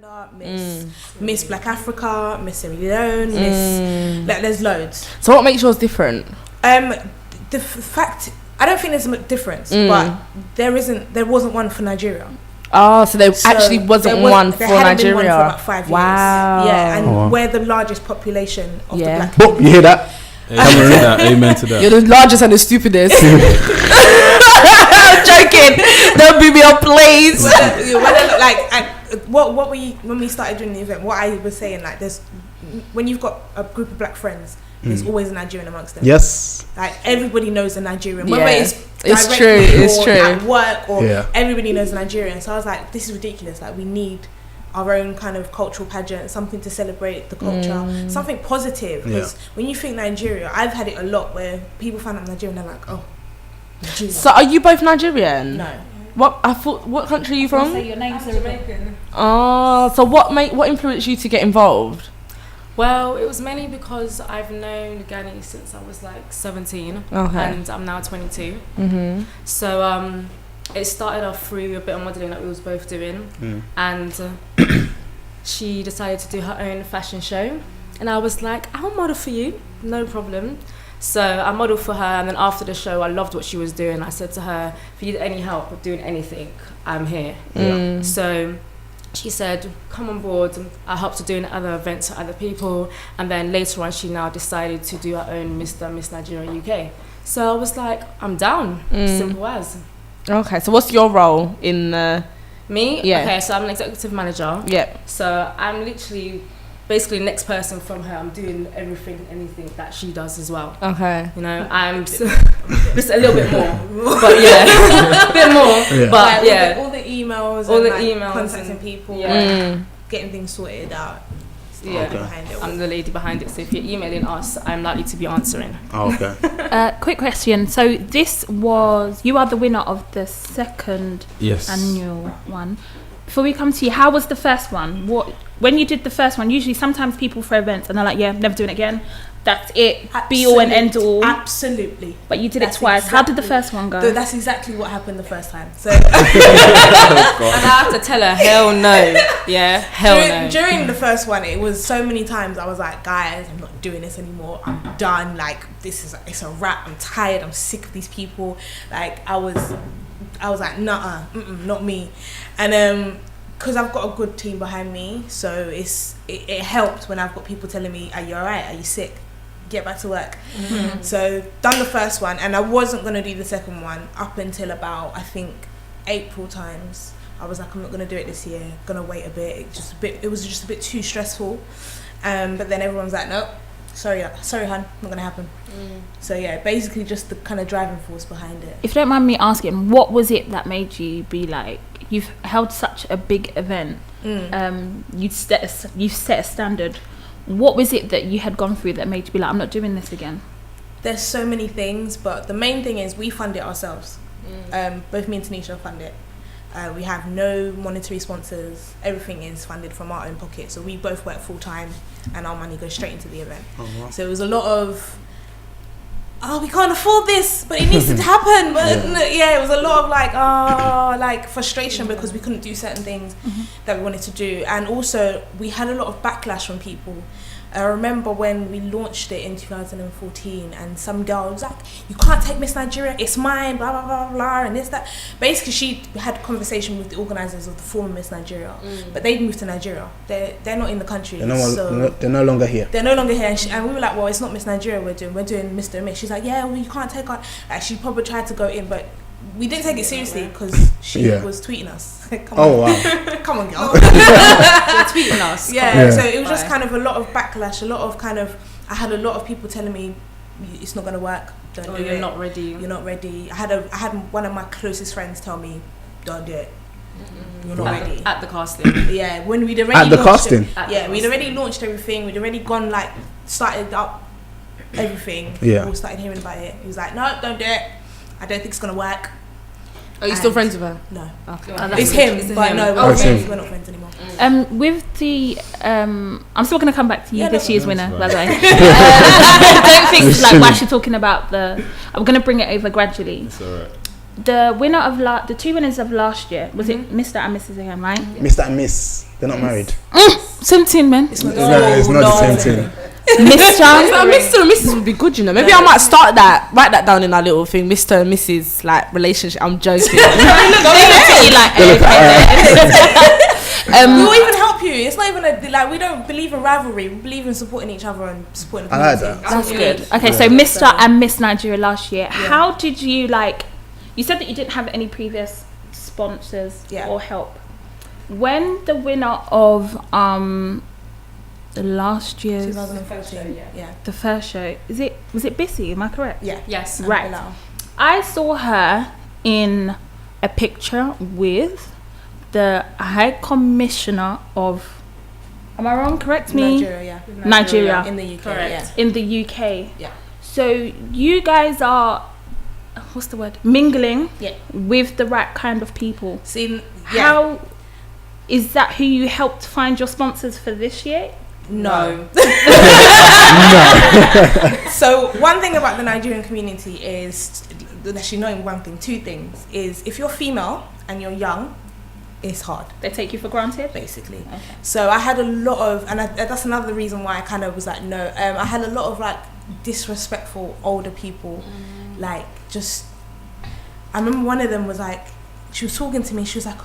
Uganda, Miss Black Africa, Miss Sierra Leone, there's loads. So what makes yours different? The fact, I don't think there's a difference, but there wasn't one for Nigeria. Oh, so there actually wasn't one for Nigeria. Been one for about 5 years. Wow. Yeah, and we're the largest population of the black community. You hear that? Amen to that. You're the largest and the stupidest. I'm joking. Don't be me on please. When we started doing the event, what I was saying, like, when you've got a group of black friends, there's always a Nigerian amongst them. Yes. Like, everybody knows a Nigerian. Yeah. Whether it's true. It's true. At work or everybody knows a Nigerian. So I was like, this is ridiculous. Like, we need our own kind of cultural pageant, something to celebrate the culture, something positive. Because when you think Nigeria, I've had it a lot where people find out Nigerian, they're like, oh, Nigeria. So are you both Nigerian? No. What country are you from? Say your names are Jamaican. Oh, so what influenced you to get involved? Well, it was mainly because I've known Gani since I was like 17, and I'm now 22. So it started off through a bit of modelling that we was both doing, and she decided to do her own fashion show, and I was like, I'll model for you, no problem. So I modelled for her, and then after the show, I loved what she was doing. I said to her, if you need any help with doing anything, I'm here. So she said, come on board. I helped her doing other events for other people, and then later on, she now decided to do her own Miss Nigeria UK. So I was like, I'm down, simple as. Okay, so what's your role in Me? Yeah. Okay, so I'm an executive manager. Yep. So I'm literally basically the next person from her. I'm doing everything and anything that she does as well. Okay. You know, I'm just a little bit more. But yeah, a bit more. Yeah. But yeah. All the emails, contacting people, getting things sorted out. I'm the lady behind it. So if you're emailing us, I'm likely to be answering. Oh, okay. Quick question. So you are the winner of the second annual one. Before we come to you, how was the first one? When you did the first one, usually sometimes people for events and they're like, never doing it again. That's it. Be all and end all. Absolutely. But you did it twice. How did the first one go? That's exactly what happened the first time. So and I have to tell her, hell no. Yeah, hell no. During the first one, it was so many times I was like, guys, I'm not doing this anymore. I'm done. Like, it's a wrap. I'm tired. I'm sick of these people. Like, I was like, nah, not me. And because I've got a good team behind me, so it helped when I've got people telling me, are you alright? Are you sick? Get back to work. So done the first one, and I wasn't going to do the second one up until about, I think, April times. I was like, I'm not going to do it this year, going to wait a bit. It was just a bit too stressful. But then everyone's like, nope, sorry hun, not going to happen. So yeah, basically just the kind of driving force behind it. If you don't mind me asking, what was it that made you be like, you've held such a big event, you've set a standard. What was it that you had gone through that made you be like, I'm not doing this again? There's so many things, but the main thing is we fund it ourselves. Both me and Tanisha fund it. We have no monetary sponsors. Everything is funded from our own pocket. So we both work full time, and our money goes straight into the event. Oh, wow. So it was a lot of, we can't afford this, but it needs to happen. But it was a lot of like frustration because we couldn't do certain things that we wanted to do. And also we had a lot of backlash from people. I remember when we launched it in 2014 and some girl was like, you can't take Miss Nigeria, it's mine, blah, blah, blah, blah, and this, that. Basically, she had a conversation with the organisers of the former Miss Nigeria, but they've moved to Nigeria. They're not in the country. They're no longer here. They're no longer here. And we were like, well, it's not Miss Nigeria we're doing Mr. and Miss. She's like, yeah, well, you can't take her. Like, she probably tried to go in, but we didn't take it seriously because she was tweeting us. Come on. Wow. Come on, girl. You're tweeting us. Yeah, so it was just kind of a lot of backlash, a lot of kind of, I had a lot of people telling me, it's not going to work, don't do it. You're not ready. You're not ready. I had one of my closest friends tell me, don't do it. You're not ready. At the casting. Yeah, when we'd already we'd already launched everything. We'd already gone, like, started up everything. Yeah. We all started hearing about it. He was like, no, don't do it. I don't think it's going to work. Are you still friends with her? No. Okay. It's him, but no, we're not friends anymore. With the, I'm still going to come back to you this year's winner, by the way. Don't think like while you're talking about I'm going to bring it over gradually. It's alright. the winner of the two winners of last year, was it Mr. and Mrs. again, right? Mr. and Miss. They're not married. Same thing, man. It's not the same thing. Mr. Mr. and Mrs. would be good, you know. Maybe I might wart that down in our little thing. Mr. and Mrs. like relationship. I'm joking. We'll even help you. It's not even we don't believe in rivalry. We believe in supporting each other and supporting the community. I like that. That's good. Okay, so Mr. and Miss Nigeria last year. Yeah. How did you you said that you didn't have any previous sponsors or help. When the winner of the last year's 2014, the first show, was it Bissy? Am I correct? Yeah. Yes. Right. I saw her in a picture with the High Commissioner of, am I wrong? Correct me. Nigeria. In the UK. Correct. In the UK. Yeah. So you guys are, what's the word? Mingling with the right kind of people. How is that? Who you helped find your sponsors for this year? No. So one thing about the Nigerian community is, actually not one thing, two things, is if you're female and you're young, it's hard. They take you for granted? Basically. Okay. So I had a lot of, and that's another reason why I kind of was like, no. I had a lot of disrespectful older people. I remember one of them was she was talking to me, she was like,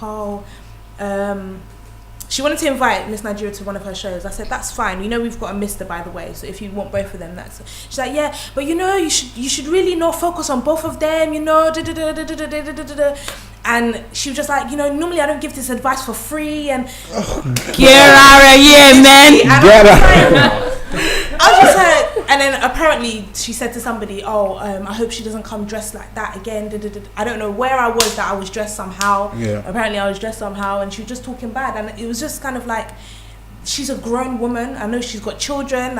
she wanted to invite Miss Nigeria to one of her shows. I said, that's fine. We've got a Mr. by the way, so if you want both of them, that's. She's like, yeah, but you should really not focus on both of them. And she was just like, normally I don't give this advice for free. And get out of here, man. I was just like, and then apparently she said to somebody, I hope she doesn't come dressed like that again. I don't know where I was that I was dressed somehow. Yeah. Apparently I was dressed somehow, and she was just talking bad, and it was just kind of like, she's a grown woman. I know she's got children.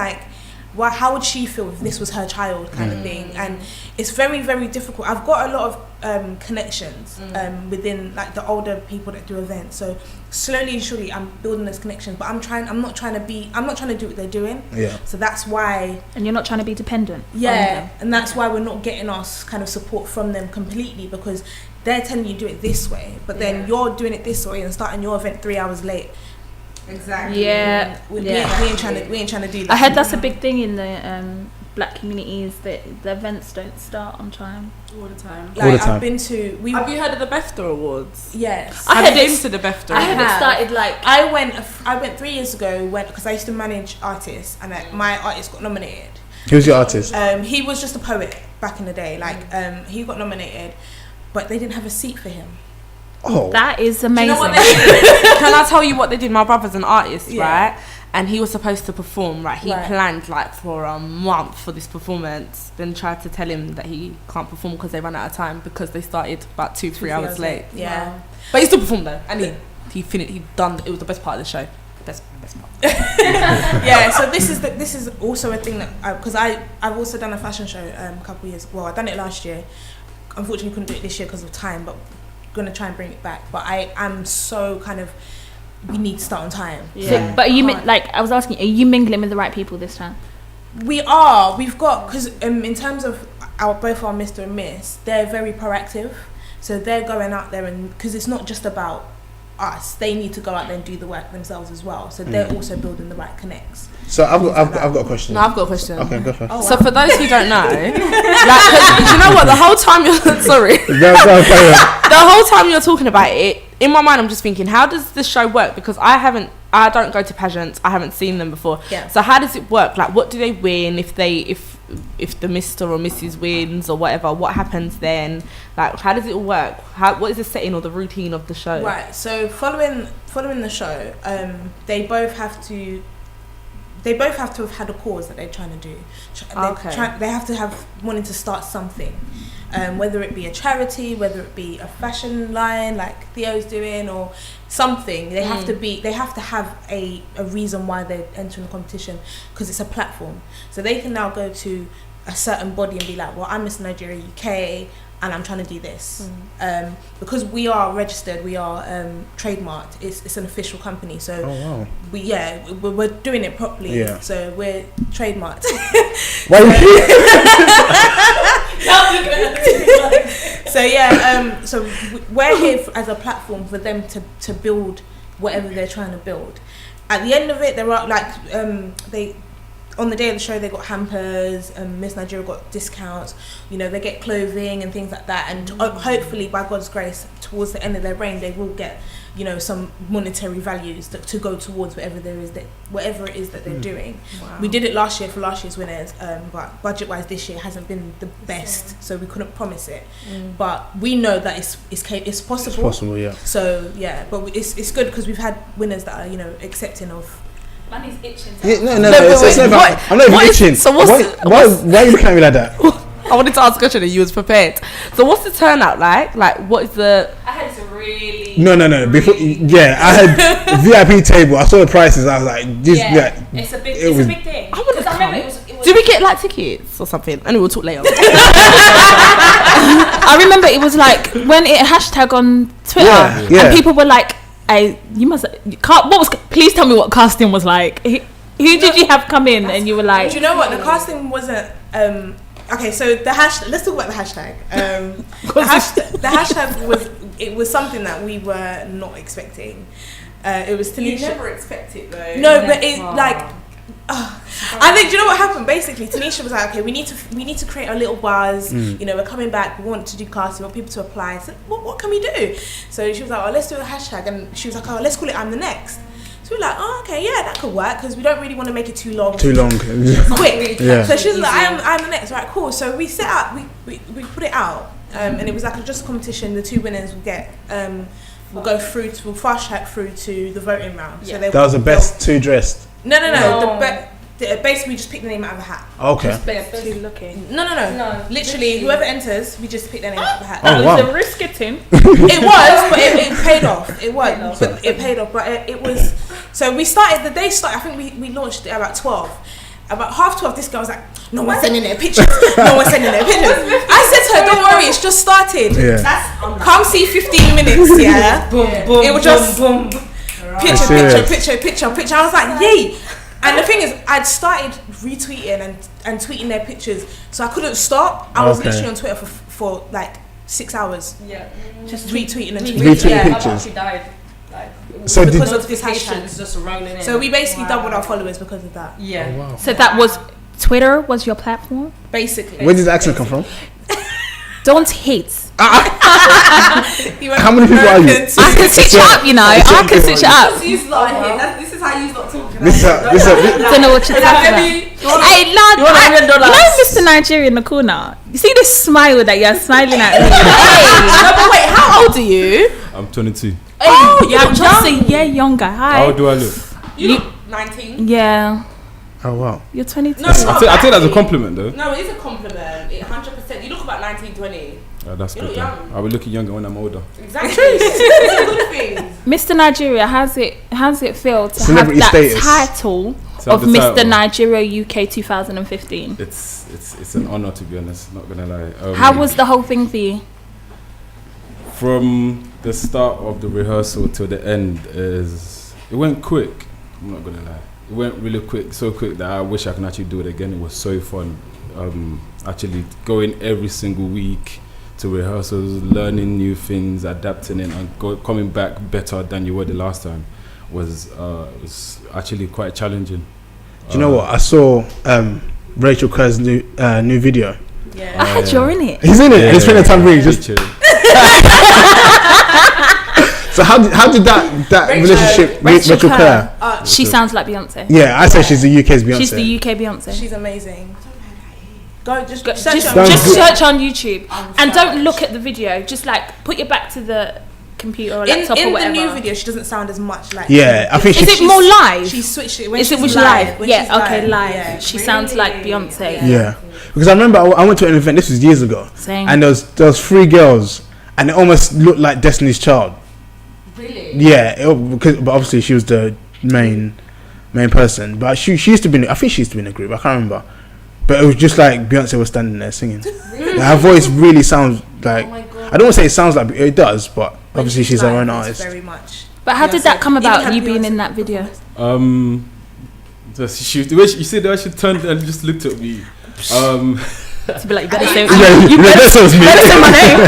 How would she feel if this was her child, kind of thing? And it's very, very difficult. I've got a lot of connections within the older people that do events. So slowly and surely, I'm building those connections. But I'm not trying to do what they're doing. Yeah. So that's why. And you're not trying to be dependent. Yeah, and that's why we're not getting our kind of support from them completely, because they're telling you do it this way, but then you're doing it this way and starting your event 3 hours late. Exactly. Yeah. We ain't trying to do that. I heard that's a big thing in the black communities, that the events don't start on time. All the time. I've been to. Have you heard of the BEFTA Awards? Yes. I heard been to the BEFTA. I haven't started I went 3 years ago because I used to manage artists, and my artist got nominated. Who's your artist? He was just a poet back in the day. He got nominated, but they didn't have a seat for him. Oh, that is amazing. Do you know what they did? Can I tell you what they did? My brother's an artist, right? And he was supposed to perform, right? He planned for a month for this performance, then tried to tell him that he can't perform because they ran out of time, because they started about 2-3 hours late. Yeah. But he still performed though, and he finished. He done. It was the best part of the show. Best part. Yeah. So this is also a thing that because I've also done a fashion show a couple of years. Well, I done it last year. Unfortunately, couldn't do it this year because of time, but gonna try and bring it back. But I am so kind of, we need to start on time. Yeah. So, but are you I was asking, are you mingling with the right people this time? We are. We've got, because in terms of both our Mr. and Miss, they're very proactive. So they're going out there, and because it's not just about us, they need to go out there and do the work themselves as well. So they're also building the right connects. So I've got a question. No, I've got a question. Okay, go first. So for those who don't know, cause you know what, the whole time you're the whole time you're talking about it, in my mind I'm just thinking, how does this show work? Because I don't go to pageants, I haven't seen them before. Yeah. So how does it work? What do they win if the Mr. or Mrs. wins or whatever? What happens then? How does it all work? What is the setting or the routine of the show? Right. So following the show, they both have to have had a cause that they're trying to do. They have to have wanting to start something, whether it be a charity, whether it be a fashion line like Theo's doing, or something. They have to have a reason why they're entering the competition, because it's a platform. So they can now go to a certain body and be like, well, I'm Miss Nigeria UK and I'm trying to do this. Because we are registered, we are trademarked, it's an official company, so we're doing it properly. So we're trademarked. So yeah, we're here as a platform for them to build whatever they're trying to build. At the end of it, there are they on the day of the show they got hampers. Miss Nigeria got discounts. They get clothing and things like that. And hopefully, by God's grace, towards the end of their reign, they will get some monetary values to go towards whatever it is that they're doing. Wow. We did it last year for last year's winners, but budget-wise this year hasn't been the best, so we couldn't promise it. But we know that it's possible. It's possible, yeah. So yeah, but it's good because we've had winners that are accepting of. Money's itching. No, it's not about, I'm not even itching. So why are you looking at me like that? I wanted to ask a question and you was prepared. So what's the turnout like? Like, what is the... I had to really... No. Before, I had VIP table. I saw the prices. I was like, it's a big thing. I remember it was do we get like tickets or something? And we'll talk later. I remember it was like when it hashtag on Twitter and people were like, please tell me what casting was like. Who did you have come in and you were like... Do you know what? The casting wasn't... Okay, so the hashtag. Let's talk about the hashtag. The hashtag was something that we were not expecting. It was Tanisha. You never expect it though. No, but it I think, do you know what happened? Basically, Tanisha was like, okay, we need to create a little buzz. We're coming back. We want to do casting. We want people to apply. So what can we do? So she was like, oh, let's do a hashtag, and she was like, oh, let's call it I'm the Next. So we're like, oh, okay, yeah, that could work because we don't really want to make it too long. Quick. Yeah. So she was like, I'm the Next. Right, cool. So we set up, we put it out, and it was like just a competition. The 2 winners will get, we'll go through, we'll fast track through to the voting round. Yeah. So that was the best 2 dressed. No. Basically, we just pick the name out of a hat. Okay. No. Literally, whoever enters, we just pick their name out of a hat. Oh, wow. It was a risk getting. It was, but it paid off. It was, but it paid off. But it was. So we started. The day started. I think we launched it about 12. About 12:30, this girl was like, "No one's sending their pictures. No one's sending their pictures." I said to her, "Don't worry, it's just started. Yeah. Come see 15 minutes. Yeah. Boom. It was just picture. I was like, yay. And the thing is, I'd started retweeting and tweeting their pictures, so I couldn't stop. I was literally on Twitter for like 6 hours. Yeah. Just retweeting and tweeting. Retweeting pictures. She died. So because of this hashtag. Just rolling in. So we basically doubled our followers because of that. Yeah. Oh, wow. So that was Twitter was your platform? Basically. Where did the accent come from? Don't hate. How many people are you? I can switch up, I can switch up. This is how you start talking. Don't know what you're talking about. Hey, Lord, Mr. Nigeria in the corner. You see this smile that you're smiling at me? No, but wait, how old are you? I'm 22. Oh, you're just a year younger. Hi. How do I look? You look 19. Yeah. Oh, wow. You're 22. No, I take that as a compliment, though. No, it is a compliment. 100%. You look about 19, 20. That's You good. look young. I'll be looking younger when I'm older. Exactly. It's a good thing. Mr. Nigeria, how's it feel to Celebrity have that status. title of Mr. Nigeria UK 2015? It's an honor, to be honest. Not gonna lie. How was the whole thing for you? From the start of the rehearsal till the end, it went quick. I'm not gonna lie. It went really quick, so quick that I wish I can actually do it again. It was so fun. Actually going every single week to rehearsals, learning new things, adapting it, and coming back better than you were the last time was actually quite challenging. Do you know what? I saw Rachel Kerr's new video. Yeah. I heard you're in it. He's in it. He's playing a tambourine. So how did that relationship with Rachel Kerr? She sounds like Beyonce. Yeah, I say she's the UK's Beyonce. She's the UK Beyonce. She's amazing. Just search on YouTube and don't look at the video. Just like put your back to the computer or laptop or whatever. In the new video, she doesn't sound as much like. Yeah, I think. Is it more live? She switched it. Is it live? Yeah. Okay, live. Yeah. She sounds like Beyonce. Yeah, because I remember I went to an event. This was years ago. Same. And there was 3 girls, and it almost looked like Destiny's Child. Really? Yeah, but obviously she was the main person. But she used to be. I think she used to be in a group. I can't remember. But it was just like Beyonce was standing there singing. Really? Her voice really sounds like. Oh my God. I don't want to say it sounds like it does, but obviously she's her own artist. Very much. But how did that come about? You being in that video? The way she turned and just looked at me. To be like, you better say my name.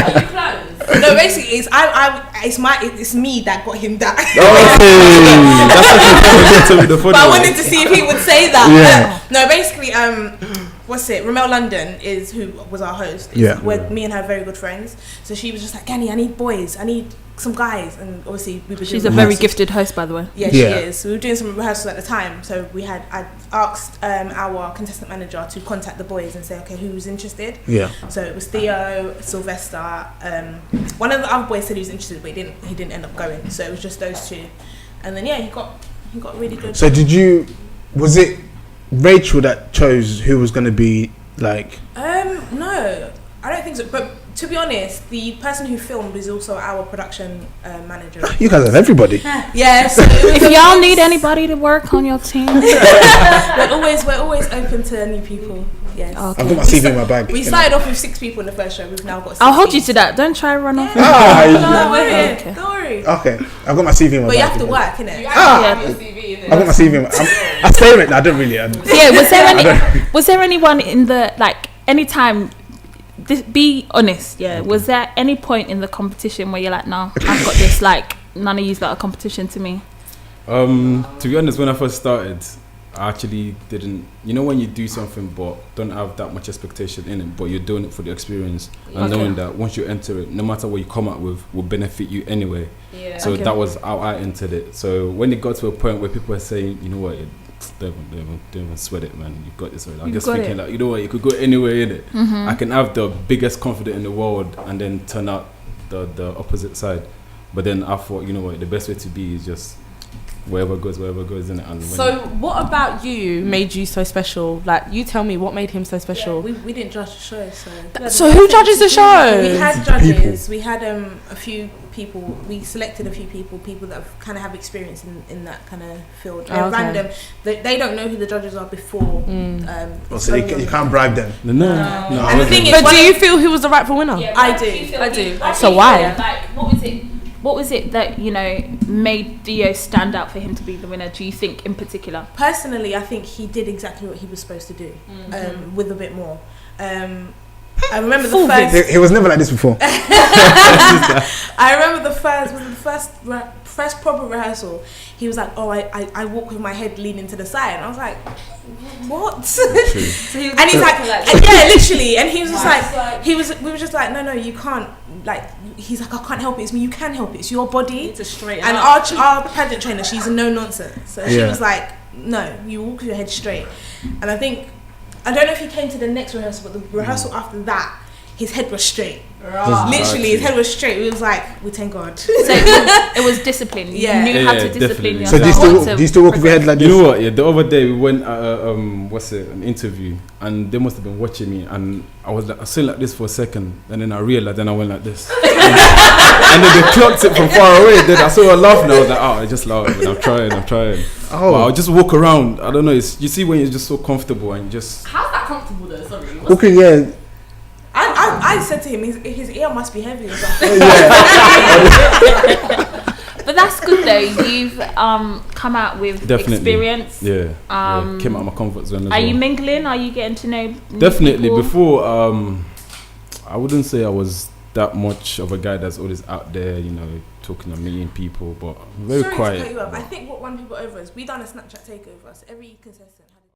No, basically, it's me that got him that. But I wanted to see if he would say that. No, basically, Ramel London is who was our host. Me and her are very good friends. So she was just like, Gani, I need boys. I need some guys. And obviously we were She's a very gifted host, by the way. Yeah, she is. We were doing some rehearsals at the time. So I asked our contestant manager to contact the boys and say, okay, who's interested? Yeah. So it was Theo, Sylvester. One of the other boys said he was interested, but he didn't end up going. So it was just those two. And then he got really good. So was it Rachel that chose who was going to be like? No, I don't think so. But to be honest, the person who filmed is also our production manager. You guys have everybody. Yeah. So if y'all need anybody to work on your team, we're always open to new people. Yes. Okay. I've got my CV in my bag. We started off with 6 people in the first show. We've now got 16. I'll hold you to that. Don't try to run off. No, we're here. Okay. Don't worry. Okay, I've got my CV in my bag. But you have to work, innit? You have your CV in I've got my CV in my I say it, I don't really. Was there anyone in the, like, anytime, be honest, was there any point in the competition where you're like, nah, I've got this, like, none of you's got a competition to me? To be honest, when I first started, I actually didn't, when you do something but don't have that much expectation in it, but you're doing it for the experience and knowing that once you enter it, no matter what you come up with will benefit you anyway. So that was how I entered it. So when it got to a point where people were saying, you know what, don't even sweat it, man, you've got this already. I'm just thinking like, you know what, you could go anywhere in it. I can have the biggest confidence in the world and then turn out the opposite side. But then I thought, you know what, the best way to be is just wherever goes, isn't it? And so what about you made you so special? Like, you tell me what made him so special. We didn't judge the show, so who judges the show? We had judges. We had a few people. We selected a few people that kind of have experience in that kind of field. They're random. They don't know who the judges are before. So you can't bribe them. No. And the thing is, but do you feel he was the rightful winner? Yeah, I do. So why? Like, what was it that, made Theo stand out for him to be the winner, do you think, in particular? Personally, I think he did exactly what he was supposed to do, with a bit more. I remember the first... He was never like this before. I remember the first proper rehearsal. He was like, I walk with my head leaning to the side. And I was like, what? So he was and he's like, yeah, literally. And he was just like, we were just like, no, you can't. Like, he's like, I can't help it. It's me. You can help it. It's your body. It's a straight and up. our pageant trainer, she's a no nonsense. So she was like, no, you walk with your head straight. And I don't know if he came to the next rehearsal, but the rehearsal after that, his head was straight. Literally, his head was straight. It was like, we thank God. So it was discipline. You knew how to discipline yourself. So do you still walk with your head like this? You know what? Yeah, the other day we went an interview, and they must have been watching me, and I was sitting like this for a second, and then I realized, then I went like this, and then they clocked it from far away. Then I saw her laughing. I was like, I just laughed. I'm trying. But I'll just walk around. I don't know. You see when you're just so comfortable and just. How's that comfortable though? Sorry. Walking, yeah. I said to him, his ear must be heavy or something. But that's good though. You've come out with experience. Came out of my comfort zone. Are you mingling? Are you getting to know? Definitely. People? Before, I wouldn't say I was that much of a guy that's always out there, talking to a million people, but very quiet. To cut you up. I think what won people over is we done a Snapchat takeover. So every contestant